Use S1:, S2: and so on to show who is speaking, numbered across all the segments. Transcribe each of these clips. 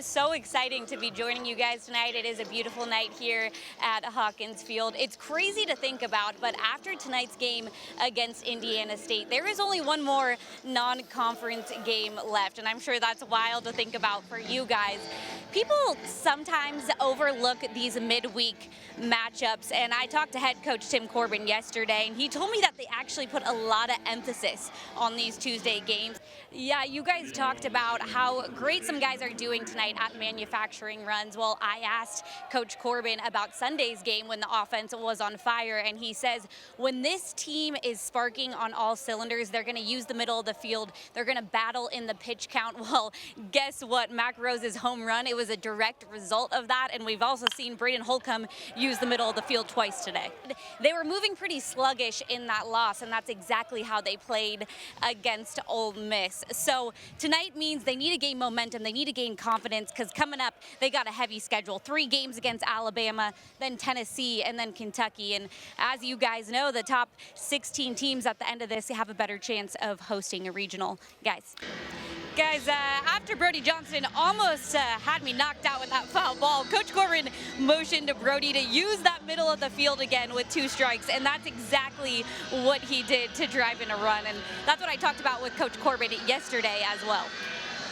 S1: so exciting to be joining you guys tonight. It is a beautiful night here at Hawkins Field. It's crazy to think about, but after tonight's game against Indiana State, there is only one more non-conference game left, and I'm sure that's wild to think about for you guys. People sometimes overlook these midweek matchups, and I talked to head coach Tim Corbin yesterday, and he told me that they actually put a lot of emphasis on these Tuesday games. Yeah, you guys talked about how great some guys are doing tonight at manufacturing runs. Well, I asked Coach Corbin about Sunday's game when the offense was on fire, and he says when this team is sparking on all cylinders, they're going to use the middle of the field. They're going to battle in the pitch count. Well, guess what? Mac Rose's home run, it was a direct result of that, and we've also seen Braden Holcomb use the middle of the field twice today. They were moving pretty sluggish in that loss, and that's exactly how they played against Ole Miss. So tonight means they need to gain momentum, they need to gain confidence, because coming up, they got a heavy schedule. 3 games against Alabama, then Tennessee, and then Kentucky. And as you guys know, the top 16 teams at the end of this have a better chance of hosting a regional. Guys, after Brody Johnston almost had me knocked out with that foul ball, Coach Corbin motioned to Brody to use that middle of the field again with 2 strikes, and that's exactly what he did to drive in a run, and that's what I talked about with Coach Corbin yesterday as well.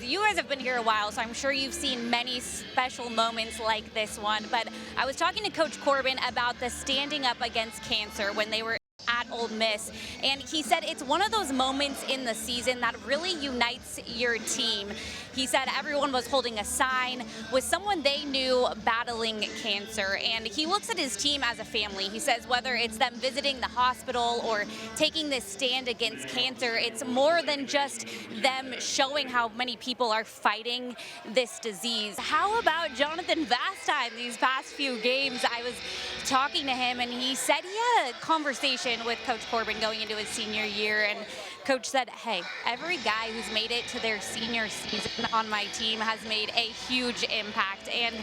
S1: You guys have been here a while, so I'm sure you've seen many special moments like this one, but I was talking to Coach Corbin about the standing up against cancer when they were at Ole Miss, and he said it's one of those moments in the season that really unites your team. He said everyone was holding a sign with someone they knew battling cancer, and he looks at his team as a family. He says whether it's them visiting the hospital or taking this stand against cancer, it's more than just them showing how many people are fighting this disease. How about Jonathan Vastine these past few games? I was talking to him, and he said he had a conversation with Coach Corbin going into his senior year, and Coach said, hey, every guy who's made it to their senior season on my team has made a huge impact, and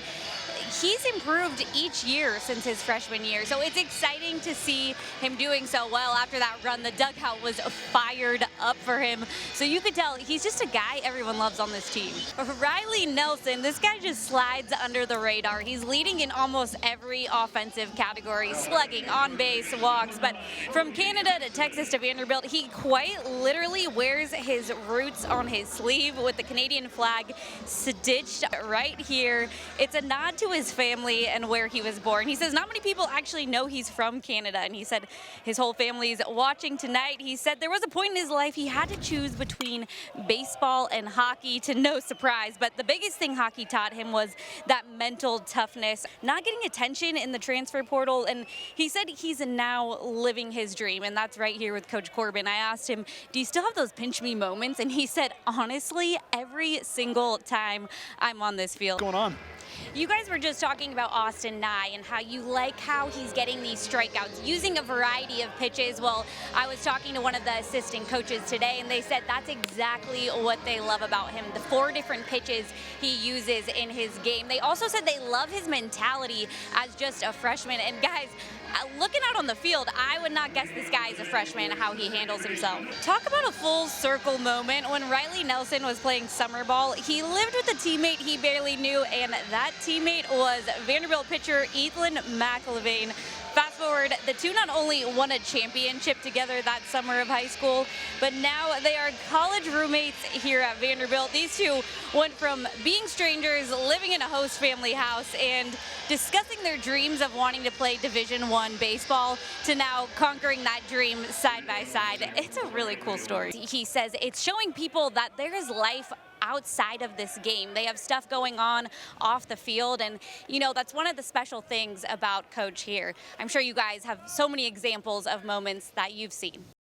S1: he's improved each year since his freshman year, so it's exciting to see him doing so well. After that run, the dugout was fired up for him, so you could tell he's just a guy everyone loves on this team. Riley Nelson, this guy just slides under the radar. He's leading in almost every offensive category, slugging, on base, walks, but from Canada to Texas to Vanderbilt, he quite literally wears his roots on his sleeve with the Canadian flag stitched right here. It's a nod to his family and where he was born. He says not many people actually know he's from Canada, and he said his whole family's watching tonight. He said there was a point in his life he had to choose between baseball and hockey, to no surprise, but the biggest thing hockey taught him was that mental toughness, not getting attention in the transfer portal, and he said he's now living his dream, and that's right here with Coach Corbin. I asked him, do you still have those pinch me moments? And he said, honestly, every single time I'm on this field.
S2: What's going on?
S1: You guys were just talking about Austin Nye and how you like how he's getting these strikeouts, using a variety of pitches. Well, I was talking to one of the assistant coaches today, and they said that's exactly what they love about him, the 4 different pitches he uses in his game. They also said they love his mentality as just a freshman. And guys, looking out on the field, I would not guess this guy is a freshman, how he handles himself. Talk about a full circle moment. When Riley Nelson was playing summer ball, he lived with a teammate he barely knew, and that teammate was Vanderbilt pitcher Ethan McIlvain. Fast forward, the two not only won a championship together that summer of high school, but now they are college roommates here at Vanderbilt. These two went from being strangers, living in a host family house, and discussing their dreams of wanting to play Division I baseball, to now conquering that dream side by side. It's a really cool story. He says it's showing people that there is life outside of this game. They have stuff going on off the field, and you know, that's one of the special things about Coach here. I'm sure you guys have so many examples of moments that you've seen.